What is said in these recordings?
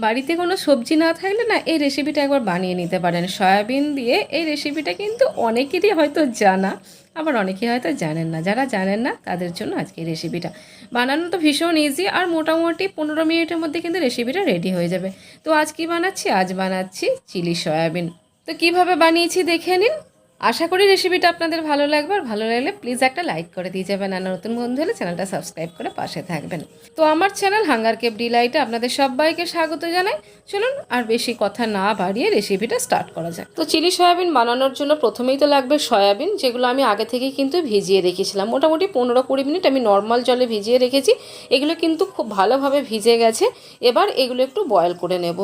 বাড়িতে কোনো সবজি না থাকলে না এই রেসিপিটা একবার বানিয়ে নিতে পারেন। সয়াবিন দিয়ে এই রেসিপিটা কিন্তু অনেকেরই হয়তো জানা, আবার অনেকেই হয়তো জানেন না। যারা জানেন না তাদের জন্য আজকে এই রেসিপিটা বানানো তো ভীষণ ইজি, আর মোটামুটি 15 মিনিটের মধ্যে কিন্তু রেসিপিটা রেডি হয়ে যাবে। তো আজ কি বানাচ্ছি? আজ বানাচ্ছি চিলি সয়াবিন। তো কিভাবে বানিয়েছি দেখে নিন। আশা করি রেসিপিটা আপনাদের ভালো লাগবে, আর ভালো লাগলে প্লিজ একটা লাইক করে দিয়ে যাবেন, আর নতুন বন্ধু হলে চ্যানেলটা সাবস্ক্রাইব করে পাশে থাকবেন। তো আমার চ্যানেল হাঙ্গার কেপ ডিলাইটে আপনাদের সবাইকে স্বাগত জানাই। চলুন আর বেশি কথা না বাড়িয়ে রেসিপিটা স্টার্ট করা যাক। তো চিলি সয়াবিন বানানোর জন্য প্রথমেই তো লাগবে সয়াবিন, যেগুলো আমি আগে থেকেই কিন্তু ভিজিয়ে রেখেছিলাম। মোটামুটি 15-20 মিনিট আমি নর্মাল জলে ভিজিয়ে রেখেছি। এগুলো কিন্তু খুব ভালোভাবে ভিজে গেছে। এবার এগুলো একটু বয়েল করে নেব।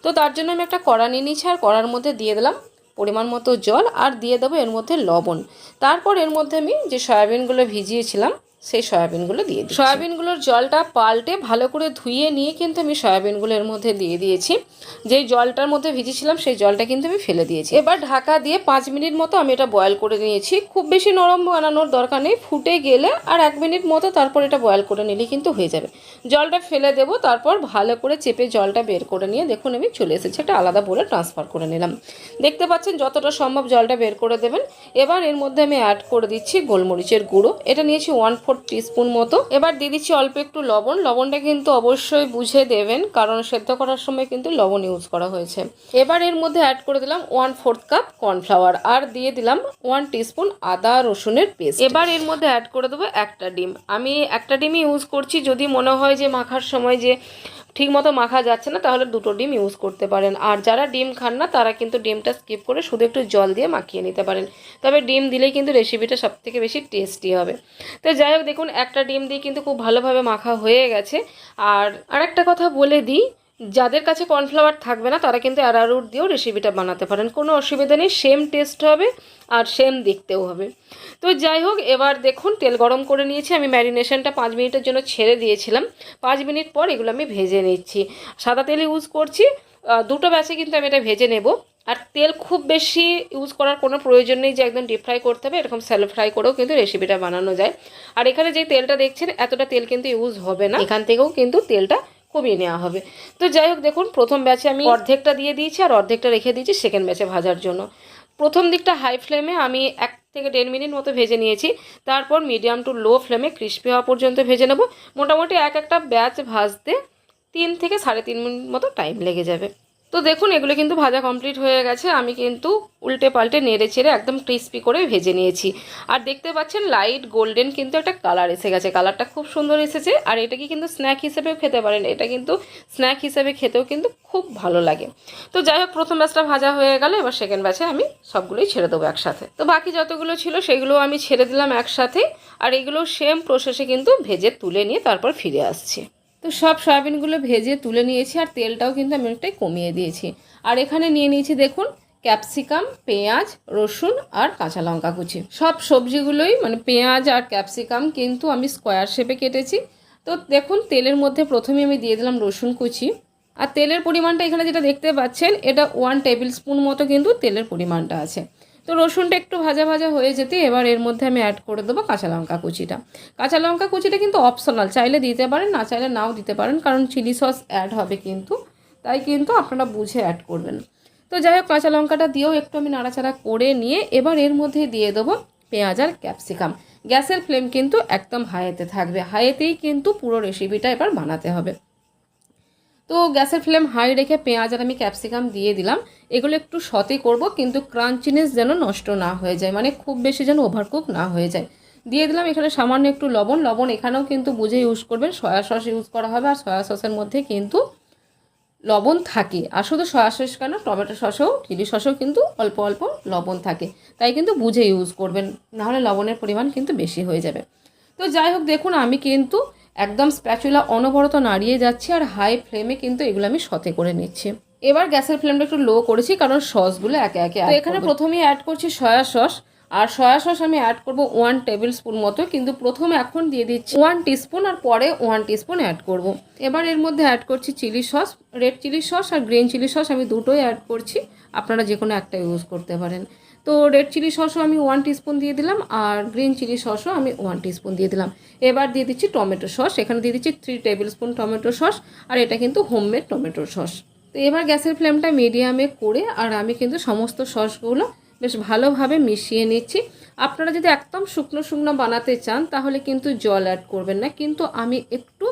তো তার জন্য আমি একটা কড়া নিয়ে নিয়েছি, আর কড়ার মধ্যে দিয়ে দিলাম পরিমাণ মতো জল, আর দিয়ে দেবো এর মধ্যে লবণ। তারপর এর মধ্যে আমি যে সয়াবিনগুলো ভিজিয়েছিলাম সেই সয়াবিনগুলো দিয়ে দিই। সয়াবিনগুলোর জলটা পাল্টে ভালো করে ধুয়ে নিয়ে কিন্তু আমি সয়াবিনগুলো এর মধ্যে দিয়ে দিয়েছি। যেই জলটার মধ্যে ভিজেছিলাম সেই জলটা কিন্তু আমি ফেলে দিয়েছি। এবার ঢাকা দিয়ে 5 মিনিট মতো আমি এটা বয়েল করে নিয়েছি। খুব বেশি নরম বানানোর দরকার নেই, ফুটে গেলে আর 1 মিনিট মতো তারপর এটা বয়েল করে নিলেই কিন্তু হয়ে যাবে। জলটা ফেলে দেবো, তারপর ভালো করে চেপে জলটা বের করে নিয়ে দেখুন আমি চলে এসেছি, একটা আলাদা বলে ট্রান্সফার করে নিলাম। দেখতে পাচ্ছেন যতটা সম্ভব জলটা বের করে দেবেন। এবার এর মধ্যে আমি অ্যাড করে দিচ্ছি গোলমরিচের গুঁড়ো। এটা নিয়েছি 1/4 টিস্পুন মতো। এবার দিয়ে দিচ্ছি অল্প একটু লবণ। লবণটা কিন্তু অবশ্যই বুঝে দেবেন, কারণ সেদ্ধ করার সময় কিন্তু লবণ ইউজ করা হয়েছে। এবার এর মধ্যে অ্যাড করে দিলাম 1/4 কাপ কর্নফ্লাওয়ার, আর দিয়ে দিলাম 1 টিস্পুন আদা রসুনের পেস্ট। এবার এর মধ্যে অ্যাড করে দেবো একটা ডিম। আমি একটা ডিমই ইউজ করছি। যদি মনে হয় যে মাখার সময় যে ঠিকমতো মাখা যাচ্ছে না, তাহলে 2টো ডিম ইউজ করতে পারেন। আর যারা ডিম খান না তারা কিন্তু ডিমটা স্কিপ করে শুধু একটু জল দিয়ে মাখিয়ে নিতে পারেন। তবে ডিম দিলেই কিন্তু রেসিপিটা সবথেকে বেশি টেস্টি হবে। তো যাই হোক, দেখুন একটা ডিম দিয়ে কিন্তু খুব ভালোভাবে মাখা হয়ে গেছে। আর আরেকটা কথা বলে দিই, যাদের কাছে কর্নফ্লাওয়ার থাকবে না তারা কিন্তু অ্যারারুট দিয়েও রেসিপিটা বানাতে পারেন, কোনো অসুবিধা নেই। সেম টেস্ট হবে আর সেম দেখতেও হবে। তো যাই হোক, এবার দেখুন তেল গরম করে নিয়েছি। আমি ম্যারিনেশনটা 5 মিনিটের জন্য ছেড়ে দিয়েছিলাম। 5 মিনিট পর এগুলো আমি ভেজে নিচ্ছি। সাদা তেল ইউজ করছি। 2টো ব্যাচে কিন্তু আমি এটা ভেজে নেব। আর তেল খুব বেশি ইউজ করার কোনো প্রয়োজন নেই যে একদম ডিপ ফ্রাই করতে হবে। এরকম স্যালো ফ্রাই করেও কিন্তু রেসিপিটা বানানো যায়। আর এখানে যে তেলটা দেখছেন এতটা তেল কিন্তু ইউজ হবে না, এখান থেকেও কিন্তু তেলটা কমিয়ে নেওয়া হবে। তো যাই হোক, দেখুন প্রথম ব্যাচে আমি অর্ধেকটা দিয়ে দিয়েছি আর অর্ধেকটা রেখে দিয়েছি সেকেন্ড ব্যাচে ভাজার জন্য। প্রথম দিকটা হাই ফ্লেমে আমি 1 থেকে 1.5 মিনিট মতো ভেজে নিয়েছি। তারপর মিডিয়াম টু লো ফ্লেমে ক্রিস্পি হওয়া পর্যন্ত ভেজে নেব। মোটামুটি একটা ব্যাচ ভাজতে 3 থেকে 3.5 মিনিট মতো টাইম লেগে যাবে। তো দেখুন এগুলো কিন্তু ভাজা কমপ্লিট হয়ে গেছে। আমি কিন্তু উল্টে পাল্টে নেড়ে চেড়ে একদম ক্রিস্পি করে ভেজে নিয়েছি। আর দেখতে পাচ্ছেন লাইট গোল্ডেন কিন্তু একটা কালার এসে গেছে। কালারটা খুব সুন্দর এসেছে। আর এটাকে কিন্তু স্ন্যাক হিসেবেও খেতে পারেন। এটা কিন্তু স্ন্যাক হিসেবে খেতেও কিন্তু খুব ভালো লাগে। তো যাই হোক, প্রথম ব্যাচটা ভাজা হয়ে গেল। এবার সেকেন্ড ব্যাচে আমি সবগুলোই ছেড়ে দেবো একসাথে। তো বাকি যতগুলো ছিল সেগুলো আমি ছেড়ে দিলাম একসাথে। আর এগুলো সেম প্রসেসে কিন্তু ভেজে তুলে নিয়ে তারপর ফিরে আসছি। তো সব সয়াবিনগুলো ভেজে তুলে নিয়েছি, আর তেলটাও কিন্তু আমি অনেকটাই কমিয়ে দিয়েছি। আর এখানে নিয়ে নিয়েছি দেখুন ক্যাপসিকাম, পেঁয়াজ, রসুন আর কাঁচা লঙ্কা কুচি। সব সবজিগুলোই মানে পেঁয়াজ আর ক্যাপসিকাম কিন্তু আমি স্কোয়ার শেপে কেটেছি। তো দেখুন তেলের মধ্যে প্রথমে আমি দিয়ে দিলাম রসুন কুচি। আর তেলের পরিমাণটা এখানে যেটা দেখতে পাচ্ছেন এটা 1 টেবিল স্পুন মতো কিন্তু তেলের পরিমাণটা আছে। তো রসুনটা একটু ভাজা ভাজা হয়ে যেতে এবার এর মধ্যে আমি অ্যাড করে দেবো কাঁচা লঙ্কা কুচিটা। কাঁচা লঙ্কা কুচিটা কিন্তু অপশনাল, চাইলে দিতে পারেন, না চাইলে নাও দিতে পারেন, কারণ চিলি সস অ্যাড হবে কিন্তু, তাই কিন্তু আপনারা বুঝে অ্যাড করবেন। তো যাই হোক, কাঁচা লঙ্কাটা দিয়েও একটু আমি নাড়াচাড়া করে নিয়ে এবার এর মধ্যে দিয়ে দেবো পেঁয়াজ আর ক্যাপসিকাম। গ্যাসের ফ্লেম কিন্তু একদম হাইতে থাকবে, হাইতেই কিন্তু পুরো রেসিপিটা এবার বানাতে হবে। তো গ্যাসের ফ্লেম হাই রেখে পেঁয়াজ আর আমি ক্যাপসিকাম দিয়ে দিলাম। এগুলো একটু সতে করব, কিন্তু ক্রাঞ্চিনেস যেন নষ্ট না হয়ে যায়, মানে খুব বেশি যেন ওভারকুক না হয়ে যায়। দিয়ে দিলাম এখানে সামান্য একটু লবণ। লবণ এখানেও কিন্তু বুঝে ইউজ করবেন, সয়া সস ইউজ করা হবে, আর সয়া সসের মধ্যে কিন্তু লবণ থাকে। আর শুধু সয়া সস কেন, টমেটো সসেও চিলি সসেও কিন্তু অল্প অল্প লবণ থাকে, তাই কিন্তু বুঝে ইউজ করবেন, নাহলে লবণের পরিমাণ কিন্তু বেশি হয়ে যাবে। তো যাই হোক, দেখুন আমি কিন্তু একদম স্প্যাচুলা অনবরত নাড়িয়ে যাচ্ছি, আর হাই ফ্লেমে কিন্তু এগুলো আমি সতে করে নিচ্ছি। এবার গ্যাসের ফ্লেমটা একটু লো করেছি, কারণ সসগুলো একে একে তো এখানে প্রথমেই অ্যাড করছি সয়া সস। আর সয়া সস আমি অ্যাড করব 1 টেবিল স্পুন মতো, কিন্তু প্রথমে এখন দিয়ে দিচ্ছি 1 টিস্পুন, আর পরে 1 টিস্পুন অ্যাড করব। এবার এর মধ্যে অ্যাড করছি chilli sauce, red chilli sauce আর গ্রিন চিলি সস, আমি দুটোই অ্যাড করছি, আপনারা যে কোনো একটা ইউজ করতে পারেন। তো রেড চিলি সসও আমি 1 টিস্পুন দিয়ে দিলাম, আর গ্রিন চিলি সসও আমি 1 টিস্পুন দিয়ে দিলাম। এবার দিয়ে দিচ্ছি টমেটো সস, এখানে দিয়ে দিচ্ছি 3 টেবিল স্পুন টমেটো সস, আর এটা কিন্তু হোমমেড টমেটো সস। তো এবার গ্যাসের ফ্লেমটা মিডিয়ামে করে আর আমি কিন্তু সমস্ত সসগুলো বেশ ভালোভাবে মিশিয়ে নিচ্ছি। আপনারা যদি একদম শুকনো শুকনো বানাতে চান তাহলে কিন্তু জল অ্যাড করবেন না, কিন্তু আমি একটু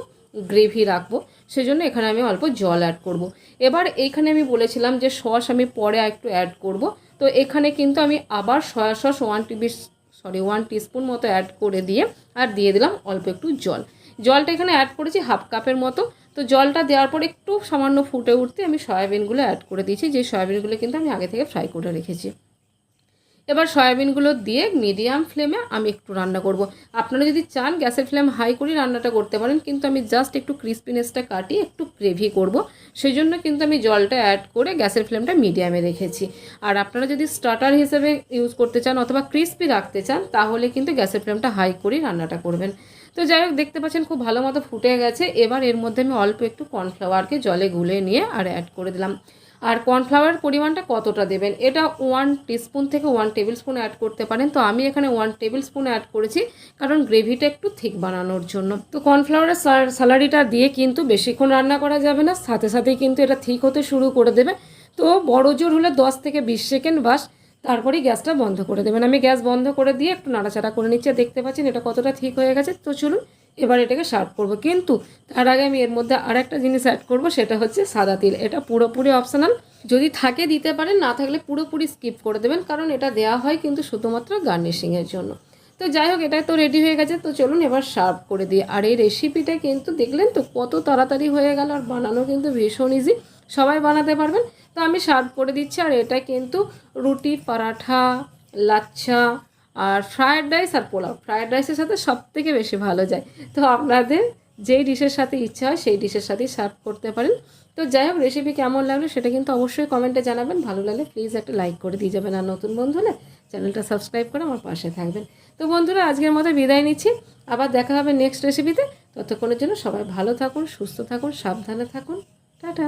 গ্রেভি রাখবো, সেজন্য এখানে আমি অল্প জল অ্যাড করব। এবার এইখানে আমি বলেছিলাম যে সস আমি পরে একটু অ্যাড করব, তো এখানে কিন্তু আমি আবার সয়া সস 1 টিস্পুন মতো অ্যাড করে দিয়ে আর দিয়ে দিলাম অল্প একটু জল। জলটা এখানে অ্যাড করেছি 1/2 কাপের মতো। তো জলটা দেওয়ার পর একটু সামান্য ফুটে উঠতে আমি সয়াবিনগুলো অ্যাড করে দিয়েছি, যে সয়াবিনগুলো কিন্তু আমি আগে থেকে ফ্রাই করে রেখেছি। এবার সয়াবিনগুলো দিয়ে মিডিয়াম ফ্লেমে আমি একটু রান্না করব। আপনারা যদি চান গ্যাসের ফ্লেম হাই করে রান্নাটা করতে পারেন, কিন্তু আমি জাস্ট একটু ক্রিস্পিনেসটা কাটিয়ে একটু গ্রেভি করব, সেই জন্য কিন্তু আমি জলটা অ্যাড করে গ্যাসের ফ্লেমটা মিডিয়ামে রেখেছি। আর আপনারা যদি স্টার্টার হিসেবে ইউজ করতে চান অথবা ক্রিস্পি রাখতে চান তাহলে কিন্তু গ্যাসের ফ্লেমটা হাই করেই রান্নাটা করবেন। তো যাই হোক, দেখতে পাচ্ছেন খুব ভালো মতো ফুটে গেছে। এবার এর মধ্যে আমি অল্প একটু কর্নফ্লাওয়ারকে জলে গুলে নিয়ে আর অ্যাড করে দিলাম। আর কর্নফ্লাওয়ার পরিমাণটা কতটা দেবেন, এটা 1 টিস্পুন থেকে 1 টেবিল স্পুন অ্যাড করতে পারেন। তো আমি এখানে 1 টেবিল স্পুন অ্যাড করেছি, কারণ গ্রেভিটা একটু থিক বানানোর জন্য। তো কর্নফ্লাওয়ারের স্যালারিটা দিয়ে কিন্তু বেশিক্ষণ রান্না করা যাবে না, সাথে সাথেই কিন্তু এটা থিক হতে শুরু করে দেবে। তো বড় জোর হলে 10 থেকে 20 সেকেন্ড বাস, তারপরেই গ্যাসটা বন্ধ করে দেবেন। আমি গ্যাস বন্ধ করে দিয়ে একটু নাড়াচাড়া করে নিচ্ছি, দেখতে পাচ্ছেন এটা কতটা ঠিক হয়ে গেছে। তো চলুন এবার এটাকে সার্ভ করব, কিন্তু তার আগে আমি এর মধ্যে আর একটা জিনিস অ্যাড করব, সেটা হচ্ছে সাদা তিল। এটা পুরোপুরি অপশনাল, যদি থাকে দিতে পারেন, না থাকলে পুরোপুরি স্কিপ করে দেবেন, কারণ এটা দেওয়া হয় কিন্তু শুধুমাত্র গার্নিশিংয়ের জন্য। তো যাই হোক, এটা তো রেডি হয়ে গেছে। তো চলুন এবার সার্ভ করে দিই। আর এই রেসিপিটা কিন্তু দেখলেন তো কত তাড়াতাড়ি হয়ে গেল, আর বানানো কিন্তু ভীষণ ইজি, সবাই বানাতে পারবেন। তো আমি সার্ভ করে দিচ্ছি। আর এটা কিন্তু রুটি, পরাঠা, লাচ্ছা আর ফ্রায়েড রাইস আর পোলাও, ফ্রায়েড রাইসের সাথে সব থেকে বেশি ভালো যায়। তো আপনাদের যেই ডিশের সাথে ইচ্ছা হয় সেই ডিশের সাথেই সার্ভ করতে পারেন। তো যাই হোক, রেসিপি কেমন লাগলো সেটা কিন্তু অবশ্যই কমেন্টে জানাবেন। ভালো লাগলে প্লিজ একটা লাইক করে দিয়ে যাবেন, আর নতুন বন্ধু হলে চ্যানেলটা সাবস্ক্রাইব করে আমার পাশে থাকবেন। তো বন্ধুরা, আজকের মতো বিদায় নিচ্ছি, আবার দেখা হবে নেক্সট রেসিপিতে। ততক্ষণের জন্য সবাই ভালো থাকুন, সুস্থ থাকুন, সাবধানে থাকুন। টাটা।